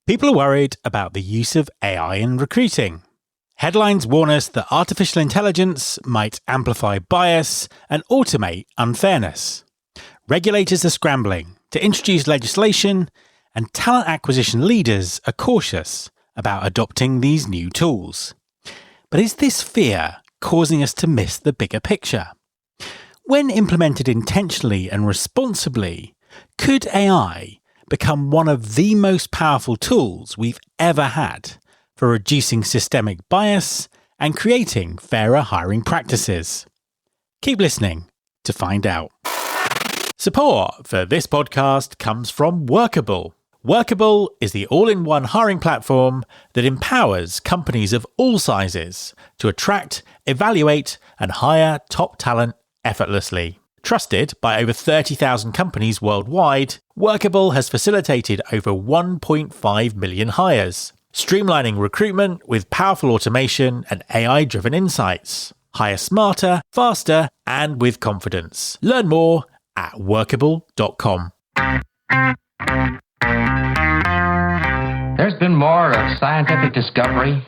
People are worried about the use of AI in recruiting. Headlines warn us that artificial intelligence might amplify bias and automate unfairness. Regulators are scrambling to introduce legislation, and talent acquisition leaders are cautious about adopting these new tools. But is this fear causing us to miss the bigger picture? When implemented intentionally and responsibly, could AI become one of the most powerful tools we've ever had for reducing systemic bias and creating fairer hiring practices? Keep listening to find out. Support for this podcast comes from Workable. Workable is the all-in-one hiring platform that empowers companies of all sizes to attract, evaluate, and hire top talent effortlessly. Trusted by over 30,000 companies worldwide, Workable has facilitated over 1.5 million hires, streamlining recruitment with powerful automation and AI-driven insights. Hire smarter, faster, and with confidence. Learn more at workable.com. There's been more of scientific discovery,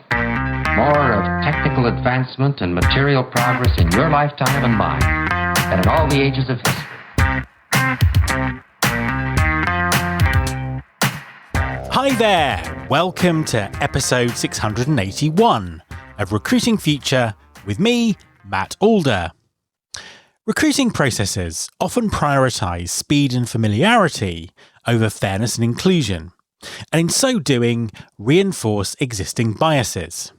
more of technical advancement and material progress in your lifetime and mine than in all the ages of history. Hi there! Welcome to episode 681 of Recruiting Future with me, Matt Alder. Recruiting processes often prioritise speed and familiarity over fairness and inclusion, and in so doing, reinforce existing biases.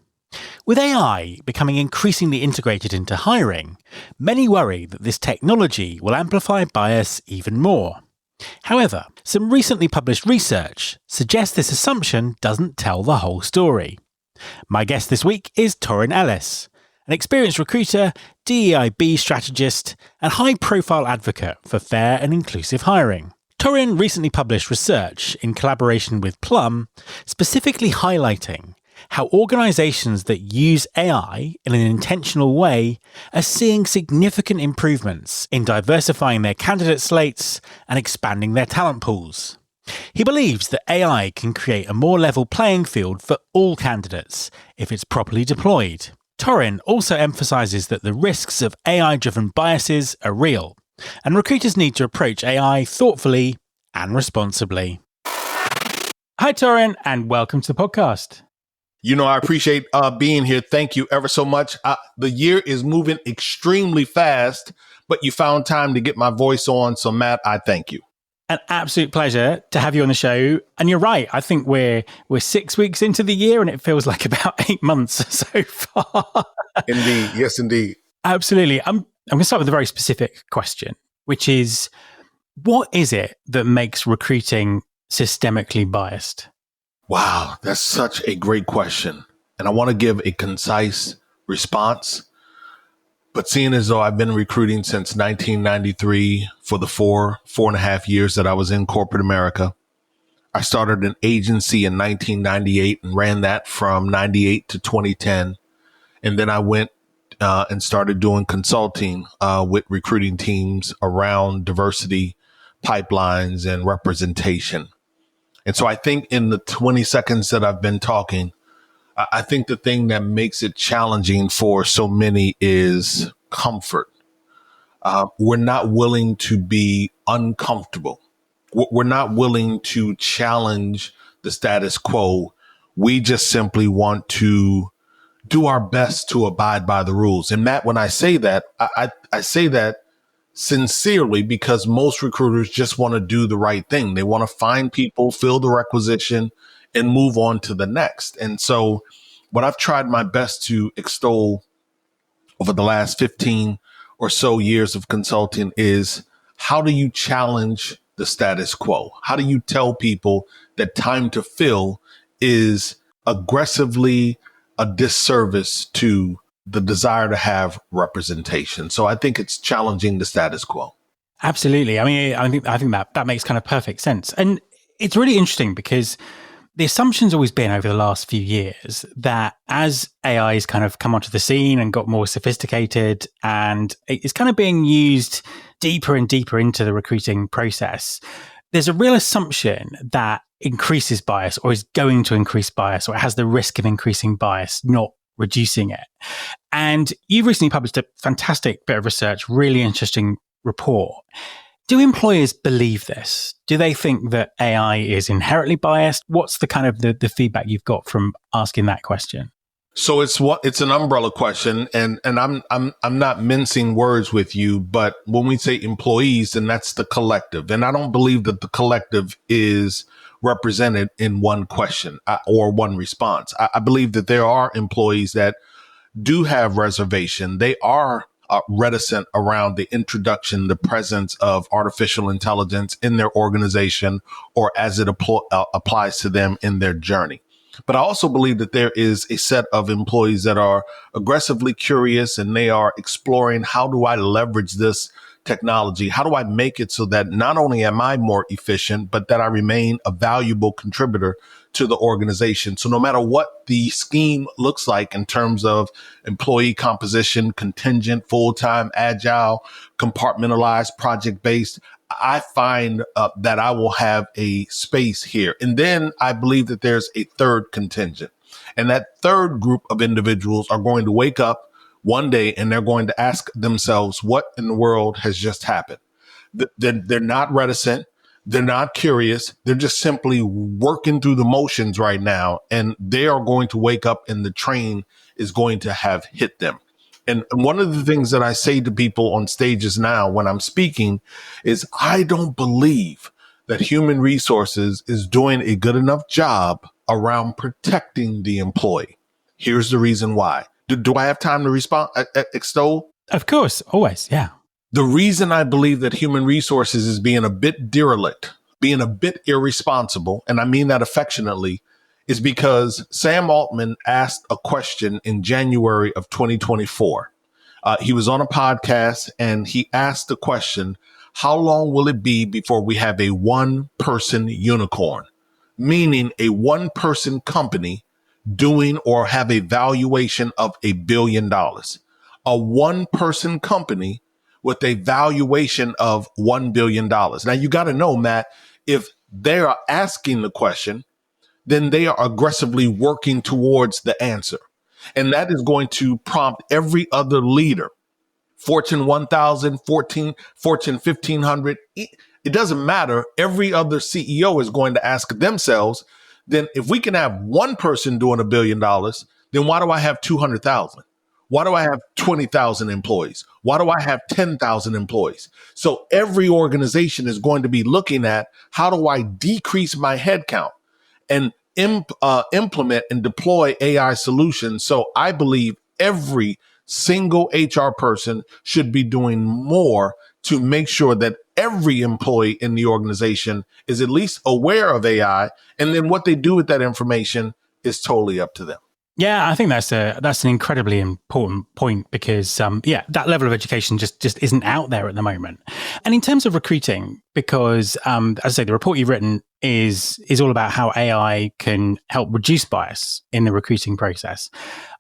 With AI becoming increasingly integrated into hiring, many worry that this technology will amplify bias even more. However, some recently published research suggests this assumption doesn't tell the whole story. My guest this week is Torin Ellis, an experienced recruiter, DEIB strategist, and high-profile advocate for fair and inclusive hiring. Torin recently published research in collaboration with Plum, specifically highlighting how organisations that use AI in an intentional way are seeing significant improvements in diversifying their candidate slates and expanding their talent pools. He believes that AI can create a more level playing field for all candidates if it's properly deployed. Torin also emphasises that the risks of AI-driven biases are real, and recruiters need to approach AI thoughtfully and responsibly. Hi, Torin, and welcome to the podcast. You know, I appreciate being here. Thank you ever so much. The year is moving extremely fast, but you found time to get my voice on. So, Matt, I thank you. An absolute pleasure to have you on the show. And you're right. I think we're 6 weeks into the year and it feels like about 8 months so far. Indeed. Yes, indeed. Absolutely. I'm going to start with a very specific question, which is, what is it that makes recruiting systemically biased? Wow, that's such a great question. And I want to give a concise response. But seeing as though I've been recruiting since 1993 for the four and a half years that I was in corporate America, I started an agency in 1998 and ran that from 98 to 2010. And then I went and started doing consulting with recruiting teams around diversity, pipelines, and representation. And so I think in the 20 seconds that I've been talking, I think the thing that makes it challenging for so many is comfort. We're not willing to be uncomfortable. We're not willing to challenge the status quo. We just simply want to do our best to abide by the rules. And Matt, when I say that, I say that sincerely, because most recruiters just want to do the right thing. They want to find people, fill the requisition, and move on to the next. And so what I've tried my best to extol over the last 15 or so years of consulting is, how do you challenge the status quo? How do you tell people that time to fill is aggressively a disservice to the desire to have representation? So I think it's challenging the status quo. Absolutely. I mean, I think that makes kind of perfect sense. And it's really interesting because the assumption's always been over the last few years that as AI's kind of come onto the scene and got more sophisticated and it's kind of being used deeper and deeper into the recruiting process, there's a real assumption that increases bias or is going to increase bias or it has the risk of increasing bias, not reducing it. And you recently published a fantastic bit of research, really interesting report. Do employers believe this? Do they think that AI is inherently biased? What's the kind of the feedback you've got from asking that question? So it's an umbrella question, and I'm not mincing words with you, but when we say employees, then that's the collective, and I don't believe that the collective is represented in one question or one response. I believe that there are employees that do have reservation. They are reticent around the introduction, the presence of artificial intelligence in their organization or as it applies to them in their journey. But I also believe that there is a set of employees that are aggressively curious and they are exploring, how do I leverage this technology? How do I make it so that not only am I more efficient, but that I remain a valuable contributor to the organization? So no matter what the scheme looks like in terms of employee composition, contingent, full-time, agile, compartmentalized, project-based, I find that I will have a space here. And then I believe that there's a third contingent. And that third group of individuals are going to wake up one day and they're going to ask themselves, what in the world has just happened? They're not reticent. They're not curious. They're just simply working through the motions right now. And they are going to wake up and the train is going to have hit them. And one of the things that I say to people on stages now when I'm speaking is I don't believe that human resources is doing a good enough job around protecting the employee. Here's the reason why. Do I have time to respond, extol? Of course, always, yeah. The reason I believe that human resources is being a bit derelict, being a bit irresponsible, and I mean that affectionately, is because Sam Altman asked a question in January of 2024. He was on a podcast and he asked the question, how long will it be before we have a one-person unicorn? Meaning a one-person company doing or have a valuation of $1 billion. A one-person company with a valuation of $1 billion. Now, you got to know, Matt, if they are asking the question, then they are aggressively working towards the answer. And that is going to prompt every other leader, Fortune 1000, Fortune 1500. It doesn't matter. Every other CEO is going to ask themselves, then if we can have one person doing $1 billion, then why do I have 200,000? Why do I have 20,000 employees? Why do I have 10,000 employees? So every organization is going to be looking at, how do I decrease my headcount and implement and deploy AI solutions? So I believe every single HR person should be doing more to make sure that every employee in the organization is at least aware of AI. And then what they do with that information is totally up to them. Yeah, I think that's an incredibly important point because, that level of education just isn't out there at the moment. And in terms of recruiting, because as I say, the report you've written is all about how AI can help reduce bias in the recruiting process.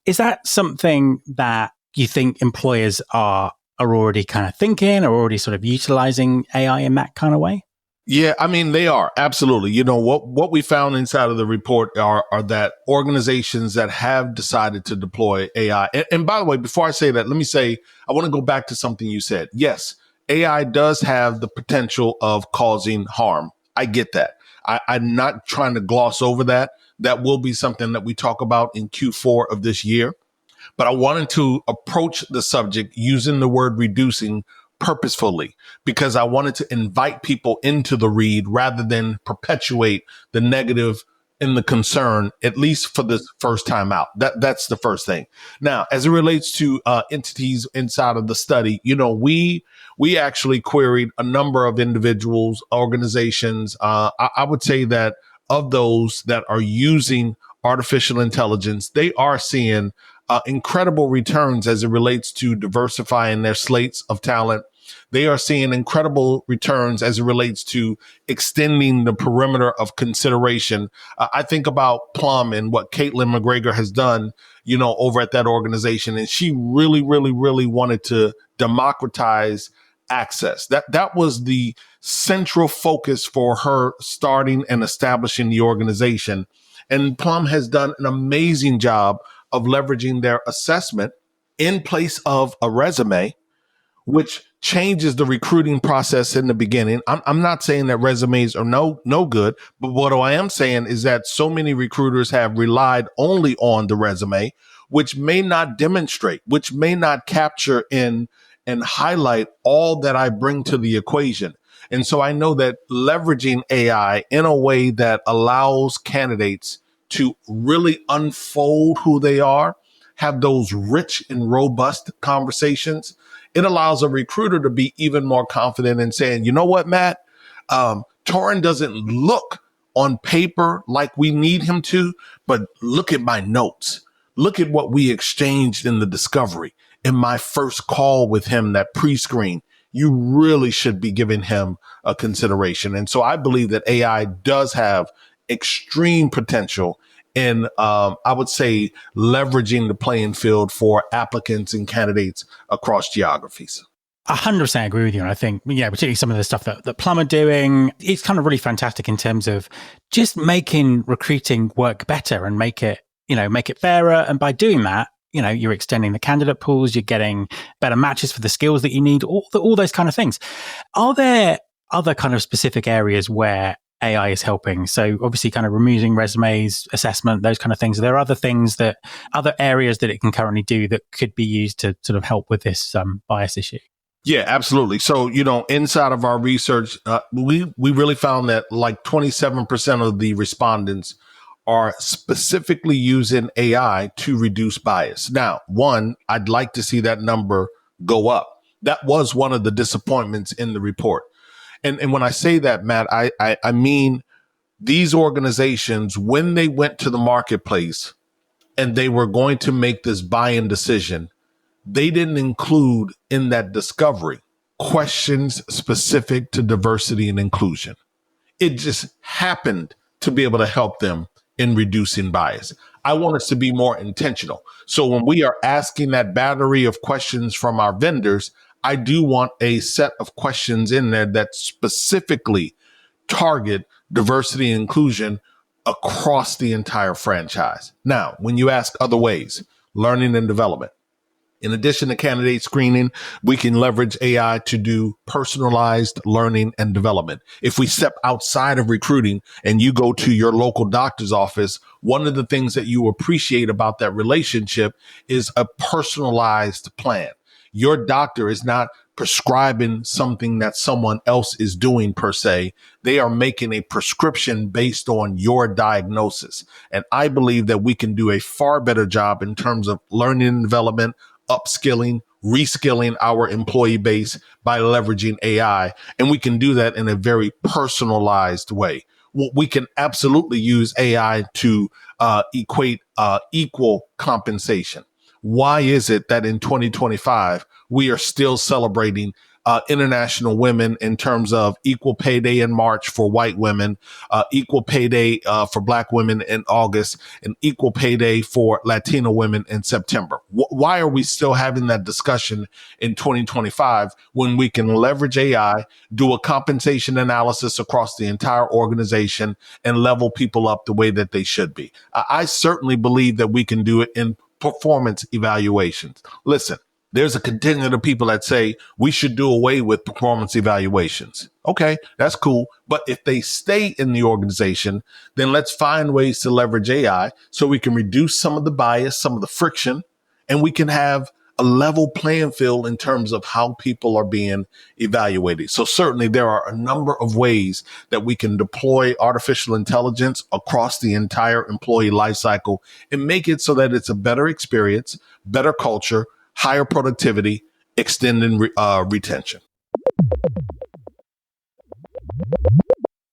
Is that something that you think employers are already kind of thinking or already sort of utilizing AI in that kind of way? Yeah, I mean, they are. Absolutely. You know, what we found inside of the report are that organizations that have decided to deploy AI. And by the way, before I say that, let me say, I want to go back to something you said. Yes, AI does have the potential of causing harm. I get that. I'm not trying to gloss over that. That will be something that we talk about in Q4 of this year. But I wanted to approach the subject using the word reducing purposefully, because I wanted to invite people into the read rather than perpetuate the negative and the concern, at least for this first time out. That's the first thing. Now, as it relates to entities inside of the study, you know, we actually queried a number of individuals, organizations. I would say that of those that are using artificial intelligence, they are seeing incredible returns as it relates to diversifying their slates of talent. They are seeing incredible returns as it relates to extending the perimeter of consideration. I think about Plum and what Caitlin McGregor has done, you know, over at that organization. And she really, really, really wanted to democratize access. That was the central focus for her starting and establishing the organization. And Plum has done an amazing job of leveraging their assessment in place of a resume, which changes the recruiting process in the beginning. I'm not saying that resumes are no good, but what I am saying is that so many recruiters have relied only on the resume, which may not demonstrate, which may not capture in and highlight all that I bring to the equation. And so I know that leveraging AI in a way that allows candidates to really unfold who they are, have those rich and robust conversations, it allows a recruiter to be even more confident in saying, you know what, Matt, Torrin doesn't look on paper like we need him to, but look at my notes. Look at what we exchanged in the discovery. In my first call with him, that pre-screen, you really should be giving him a consideration. And so I believe that AI does have extreme potential in, I would say, leveraging the playing field for applicants and candidates across geographies. 100% agree with you. And I think, particularly some of the stuff that Plum are doing, it's kind of really fantastic in terms of just making recruiting work better and make it fairer. And by doing that, you're extending the candidate pools, you're getting better matches for the skills that you need, all those kind of things. Are there other kind of specific areas where AI is helping? So obviously kind of removing resumes, assessment, those kind of things. Are there other areas that it can currently do that could be used to sort of help with this bias issue? Yeah, absolutely. So, inside of our research, we really found that like 27% of the respondents are specifically using AI to reduce bias. Now, I'd like to see that number go up. That was one of the disappointments in the report. And when I say that, Matt, I mean these organizations, when they went to the marketplace and they were going to make this buy-in decision, they didn't include in that discovery questions specific to diversity and inclusion. It just happened to be able to help them in reducing bias. I want us to be more intentional. So when we are asking that battery of questions from our vendors, I do want a set of questions in there that specifically target diversity and inclusion across the entire franchise. Now, when you ask other ways, learning and development, in addition to candidate screening, we can leverage AI to do personalized learning and development. If we step outside of recruiting and you go to your local doctor's office, one of the things that you appreciate about that relationship is a personalized plan. Your doctor is not prescribing something that someone else is doing per se. They are making a prescription based on your diagnosis. And I believe that we can do a far better job in terms of learning and development, upskilling, reskilling our employee base by leveraging AI. And we can do that in a very personalized way. We can absolutely use AI to equate equal compensation. Why is it that in 2025, we are still celebrating International Women in terms of equal pay day in March for white women, equal pay day for Black women in August, and equal pay day for Latino women in September? Why are we still having that discussion in 2025 when we can leverage AI, do a compensation analysis across the entire organization, and level people up the way that they should be? I certainly believe that we can do it in performance evaluations. Listen, there's a contingent of people that say we should do away with performance evaluations. Okay, that's cool. But if they stay in the organization, then let's find ways to leverage AI so we can reduce some of the bias, some of the friction, and we can have a level playing field in terms of how people are being evaluated. So certainly there are a number of ways that we can deploy artificial intelligence across the entire employee lifecycle and make it so that it's a better experience, better culture, higher productivity, extending retention.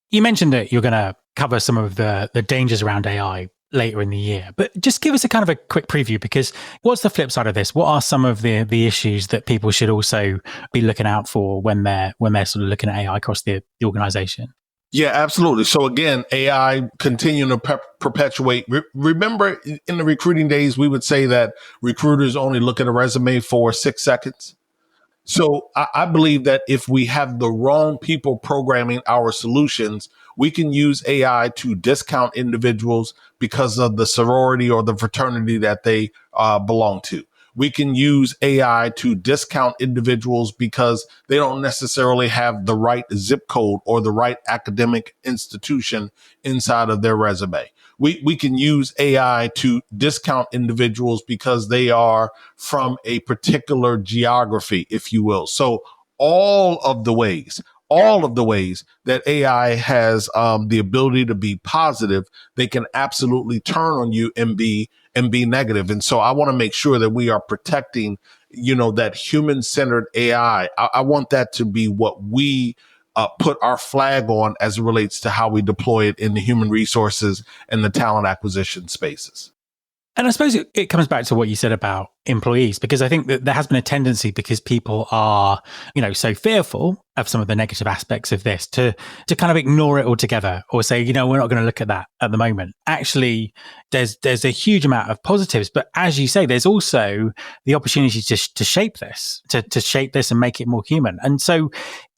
You mentioned that you're going to cover some of the dangers around AI later in the year, but just give us a kind of a quick preview, because what's the flip side of this? What are some of the issues that people should also be looking out for when they're sort of looking at AI across the organization? Yeah, absolutely. So again, AI continuing to perpetuate. Remember in the recruiting days, we would say that recruiters only look at a resume for 6 seconds. So I believe that if we have the wrong people programming our solutions, we can use AI to discount individuals because of the sorority or the fraternity that they belong to. We can use AI to discount individuals because they don't necessarily have the right zip code or the right academic institution inside of their resume. We can use AI to discount individuals because they are from a particular geography, if you will. So all of the ways, all of the ways that AI has the ability to be positive, they can absolutely turn on you and be negative. And so I want to make sure that we are protecting, that human-centered AI. I want that to be what we put our flag on as it relates to how we deploy it in the human resources and the talent acquisition spaces. And I suppose it comes back to what you said about employees, because I think that there has been a tendency, because people are, so fearful of some of the negative aspects of this, to kind of ignore it altogether, or say, we're not going to look at that at the moment. Actually, there's a huge amount of positives, but as you say, there's also the opportunity to shape this, to shape this and make it more human. And so,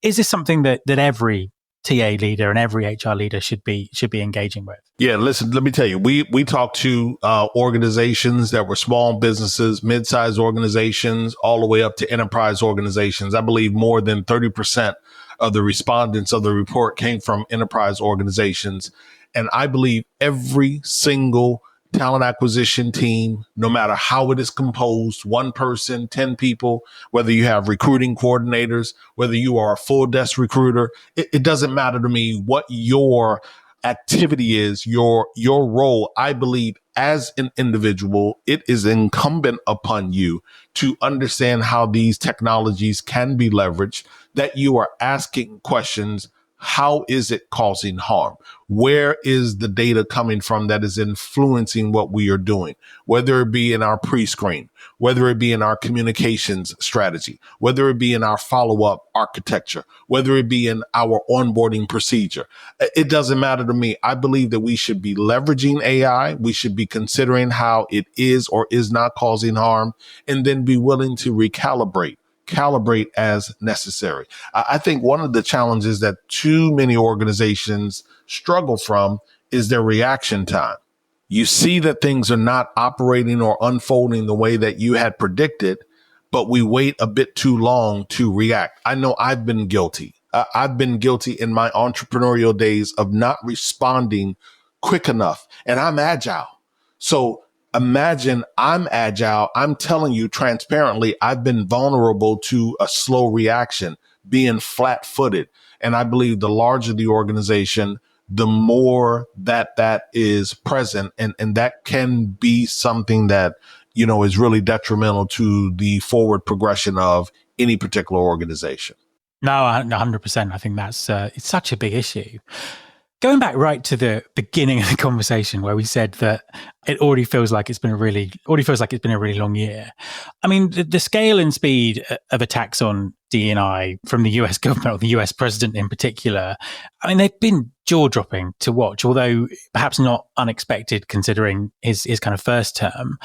is this something that every TA leader and every HR leader should be engaging with? Yeah, listen, let me tell you, we talked to organizations that were small businesses, mid-sized organizations, all the way up to enterprise organizations. I believe more than 30% of the respondents of the report came from enterprise organizations. And I believe every single talent acquisition team, no matter how it is composed, one person, 10 people, whether you have recruiting coordinators, whether you are a full desk recruiter, it doesn't matter to me what your activity is, your role. I believe as an individual, it is incumbent upon you to understand how these technologies can be leveraged, that you are asking questions. How is it causing harm? Where is the data coming from that is influencing what we are doing? Whether it be in our pre-screen, whether it be in our communications strategy, whether it be in our follow-up architecture, whether it be in our onboarding procedure. It doesn't matter to me. I believe that we should be leveraging AI. We should be considering how it is or is not causing harm, and then be willing to calibrate as necessary. I think one of the challenges that too many organizations struggle from is their reaction time. You see that things are not operating or unfolding the way that you had predicted, but we wait a bit too long to react. I know I've been guilty. I've been guilty in my entrepreneurial days of not responding quick enough, and I'm agile. So imagine I'm agile. I'm telling you transparently, I've been vulnerable to a slow reaction, being flat footed. And I believe the larger the organization, the more that is present. And that can be something that, is really detrimental to the forward progression of any particular organization. No, 100%. I think that's it's such a big issue. Going back right to the beginning of the conversation where we said that it already feels like it's been a really long year. I mean, the scale and speed of attacks on D&I from the US government, or the US president in particular, I mean, they've been jaw-dropping to watch, although perhaps not unexpected considering his kind of first term.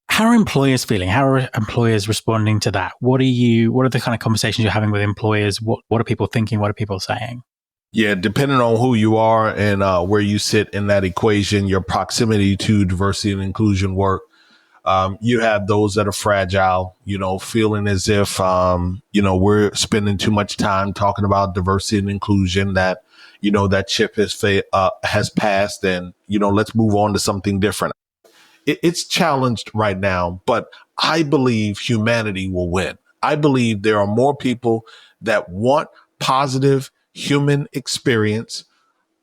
How are employers feeling? How are employers responding to that? What are the kind of conversations you're having with employers? What are people thinking? What are people saying? Yeah, depending on who you are and where you sit in that equation, your proximity to diversity and inclusion work, you have those that are fragile, feeling as if, we're spending too much time talking about diversity and inclusion, that, that chip has passed, and, let's move on to something different. It's challenged right now, but I believe humanity will win. I believe there are more people that want positive human experience,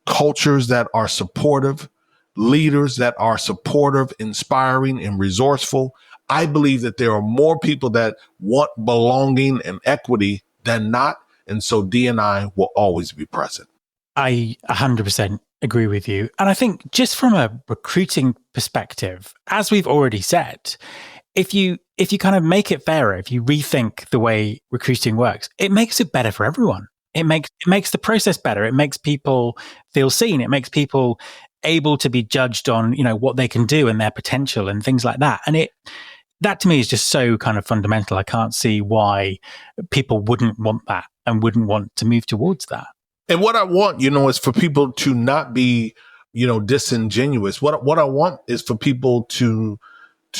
cultures that are supportive, leaders that are supportive, inspiring, and resourceful. I believe that there are more people that want belonging and equity than not. And so D&I will always be present. I 100% agree with you. And I think just from a recruiting perspective, as we've already said, if you kind of make it fairer, if you rethink the way recruiting works, it makes it better for everyone. It makes the process better. It makes people feel seen. It makes people able to be judged on, what they can do and their potential and things like that. And That to me is just so kind of fundamental. I can't see why people wouldn't want that and wouldn't want to move towards that. And what I want, is for people to not be, disingenuous. What I want is for people to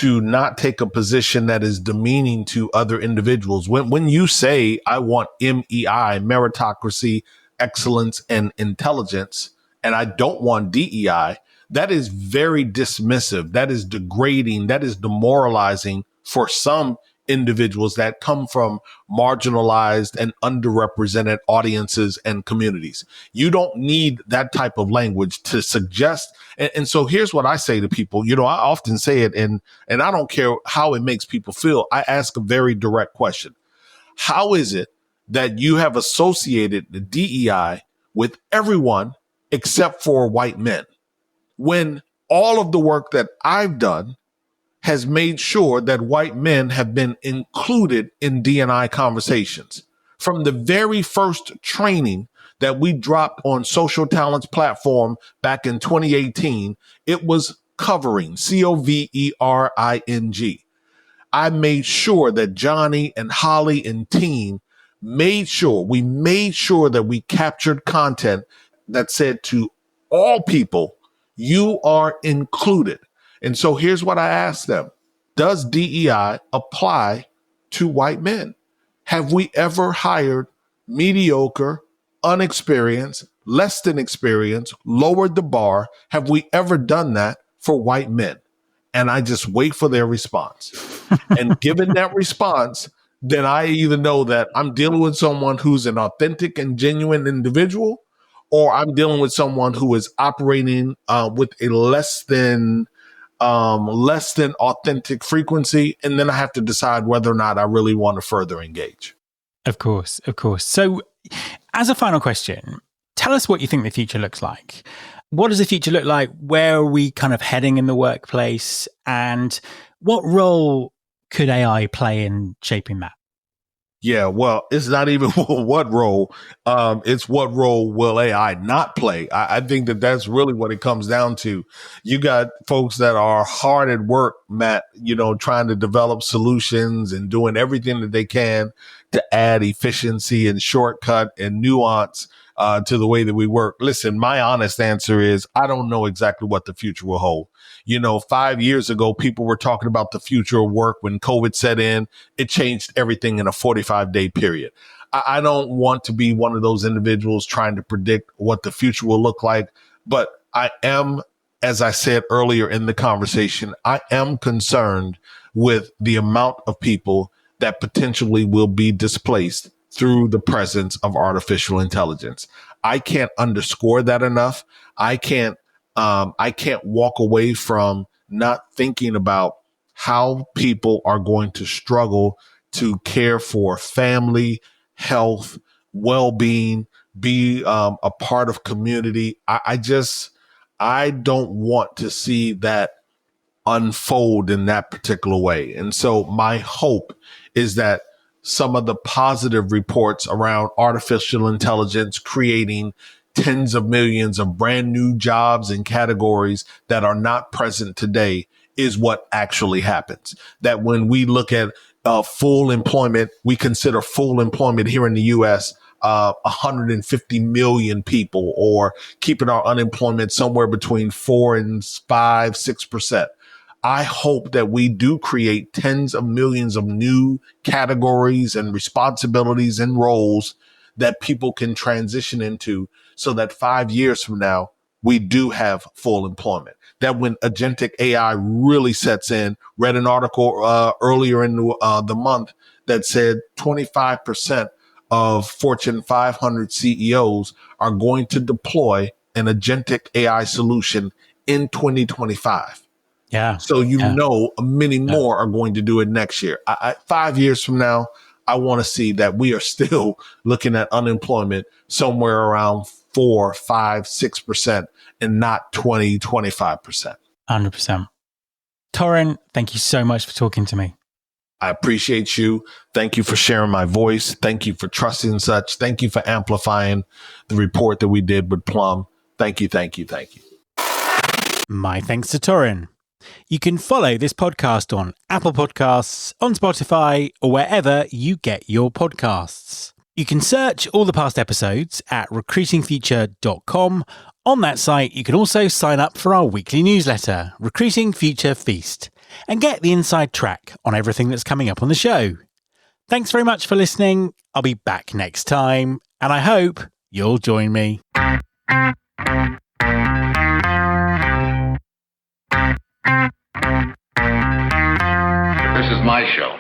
not take a position that is demeaning to other individuals. When you say, I want MEI, meritocracy, excellence, and intelligence, and I don't want DEI, that is very dismissive. That is degrading. That is demoralizing for some individuals that come from marginalized and underrepresented audiences and communities. You don't need that type of language to suggest. And so here's what I say to people. I often say it, and I don't care how it makes people feel. I ask a very direct question. How is it that you have associated the DEI with everyone except for white men, when all of the work that I've done has made sure that white men have been included in D&I conversations? From the very first training that we dropped on Social Talents platform back in 2018, it was covering, COVERING. I made sure that Johnny and Holly and team made sure that we captured content that said to all people, you are included. And so here's what I asked them. Does DEI apply to white men? Have we ever hired mediocre, unexperienced, less than experienced, lowered the bar? Have we ever done that for white men? And I just wait for their response. And given that response, then I either know that I'm dealing with someone who's an authentic and genuine individual, or I'm dealing with someone who is operating with a less than authentic frequency. And then I have to decide whether or not I really want to further engage. Of course. So as a final question, tell us what you think the future looks like. What does the future look like? Where are we kind of heading in the workplace? And what role could AI play in shaping that? Yeah, well, it's not even what role. It's what role will AI not play? I think that that's really what it comes down to. You got folks that are hard at work, Matt, trying to develop solutions and doing everything that they can to add efficiency and shortcut and nuance to the way that we work. Listen, my honest answer is I don't know exactly what the future will hold. 5 years ago, people were talking about the future of work. When COVID set in, it changed everything in a 45-day period. I don't want to be one of those individuals trying to predict what the future will look like, but I am, as I said earlier in the conversation, I am concerned with the amount of people that potentially will be displaced through the presence of artificial intelligence. I can't underscore that enough. I can't walk away from not thinking about how people are going to struggle to care for family, health, well-being, be a part of community. I don't want to see that unfold in that particular way. And so my hope is that some of the positive reports around artificial intelligence creating tens of millions of brand new jobs and categories that are not present today is what actually happens. That when we look at full employment, we consider full employment here in the U.S. 150 million people, or keeping our unemployment somewhere between 4 and 5, 6%. I hope that we do create tens of millions of new categories and responsibilities and roles that people can transition into, so that 5 years from now, we do have full employment. That when agentic AI really sets in, read an article earlier in the month that said 25% of Fortune 500 CEOs are going to deploy an agentic AI solution in 2025. Yeah. So many more are going to do it next year. 5 years from now, I want to see that we are still looking at unemployment somewhere around 4, 5, 6% and not 20, 25%. 100%. Torrin, thank you so much for talking to me. I appreciate you. Thank you for sharing my voice. Thank you for trusting such. Thank you for amplifying the report that we did with Plum. Thank you. My thanks to Torrin. You can follow this podcast on Apple Podcasts, on Spotify, or wherever you get your podcasts. You can search all the past episodes at recruitingfuture.com. On that site, you can also sign up for our weekly newsletter, Recruiting Future Feast, and get the inside track on everything that's coming up on the show. Thanks very much for listening. I'll be back next time, and I hope you'll join me. This is my show.